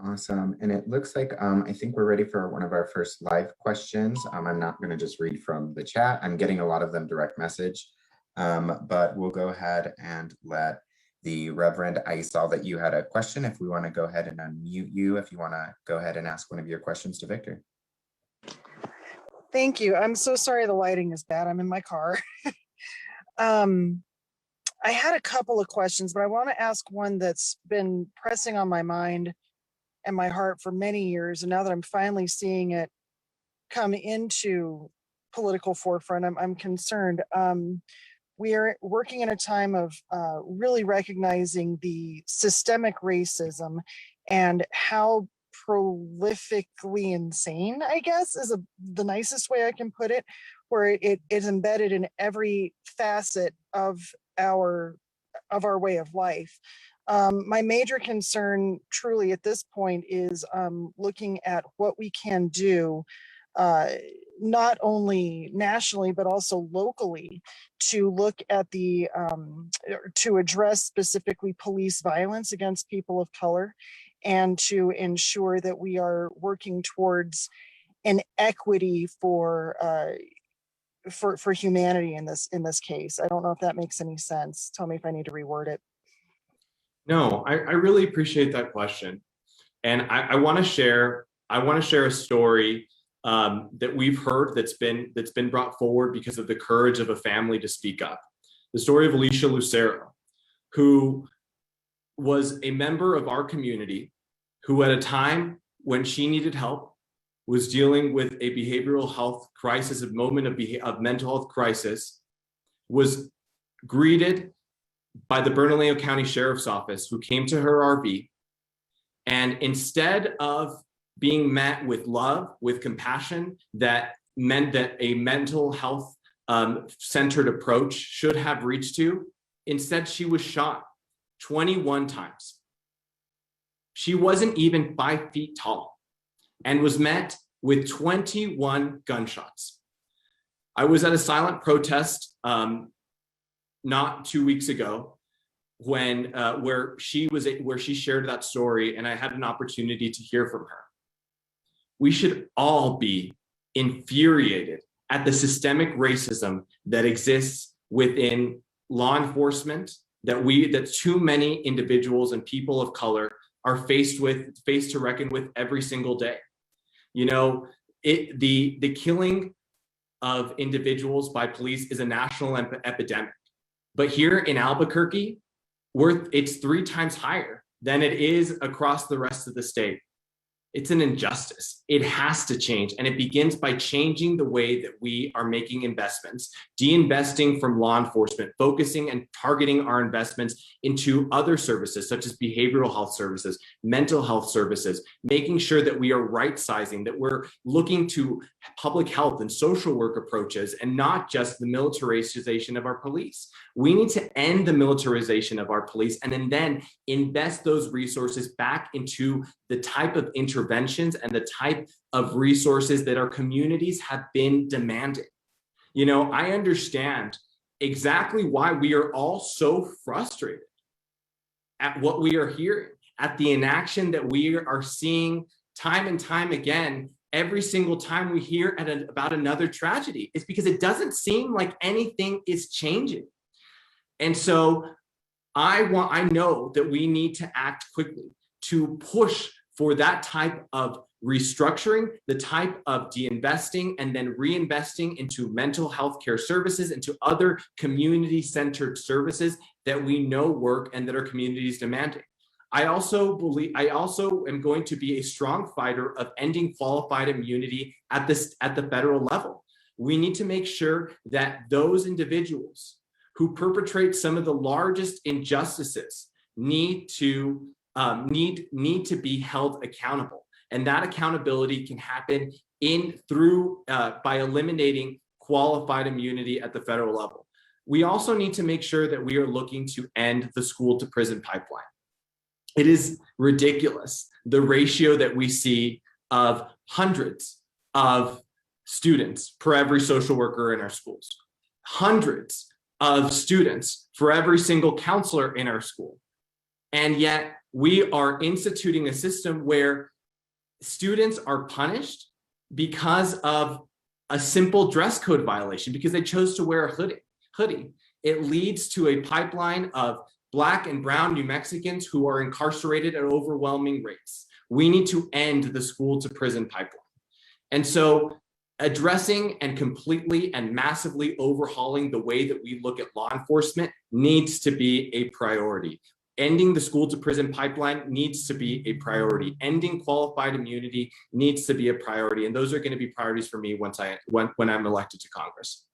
Awesome. And it looks like I think we're ready for one of our first live questions. I'm not going to just read from the chat. I'm getting a lot of them direct message, but we'll go ahead and let the Reverend, I saw that you had a question. If we want to go ahead and unmute you, if you want to go ahead and ask one of your questions to Victor. Thank you. I'm so sorry the lighting is bad. I'm in my car. I had a couple of questions, but I want to ask one that's been pressing on my mind and my heart for many years. And now that I'm finally seeing it come into political forefront, I'm concerned. We are working in a time of really recognizing the systemic racism and how prolifically insane, I guess, is the nicest way I can put it, where it is embedded in every facet of our way of life. My major concern truly at this point is looking at what we can do, not only nationally, but also locally, to look at to address specifically police violence against people of color, and to ensure that we are working towards an equity for humanity in this case. I don't know if that makes any sense. Tell me if I need to reword it. No, I really appreciate that question. And I want to share a story that we've heard that's been brought forward because of the courage of a family to speak up. The story of Alicia Lucero, who was a member of our community, who at a time when she needed help was dealing with a behavioral health crisis, a moment of mental health crisis, was greeted by the Bernalillo County Sheriff's Office, who came to her RV, and instead of being met with love, with compassion, that meant that a mental health centered approach should have reached to, instead she was shot 21 times. She wasn't even 5 feet tall and was met with 21 gunshots. I was at a silent protest not 2 weeks ago where she shared that story, and I had an opportunity to hear from her. We should all be infuriated at the systemic racism that exists within law enforcement, that too many individuals and people of color are faced to reckon with every single day. You know, the killing of individuals by police is a national epidemic. But here in Albuquerque, it's 3 times higher than it is across the rest of the state. It's an injustice. It has to change. And it begins by changing the way that we are making investments, de-investing from law enforcement, focusing and targeting our investments into other services, such as behavioral health services, mental health services, making sure that we are right-sizing, that we're looking to public health and social work approaches, and not just the militarization of our police. We need to end the militarization of our police and then invest those resources back into the type of interventions and the type of resources that our communities have been demanding. You know, I understand exactly why we are all so frustrated at what we are hearing, at the inaction that we are seeing time and time again. Every single time we hear about another tragedy, it's because it doesn't seem like anything is changing. And so I know that we need to act quickly to push for that type of restructuring, the type of de-investing and then reinvesting into mental health care services, into other community-centered services that we know work and that our community is demanding. I also am going to be a strong fighter of ending qualified immunity at the federal level. We need to make sure that those individuals who perpetrate some of the largest injustices need to be held accountable, and that accountability can happen by eliminating qualified immunity at the federal level. We also need to make sure that we are looking to end the school to prison pipeline. It is ridiculous, the ratio that we see of hundreds of students for every social worker in our schools, hundreds of students for every single counselor in our school. And yet We are instituting a system where students are punished because of a simple dress code violation, because they chose to wear a hoodie. It leads to a pipeline of Black and brown New Mexicans who are incarcerated at overwhelming rates. We need to end the school to prison pipeline. And so addressing and completely and massively overhauling the way that we look at law enforcement needs to be a priority. Ending the school to prison pipeline needs to be a priority. Ending qualified immunity needs to be a priority. And those are going to be priorities for me when I'm elected to Congress.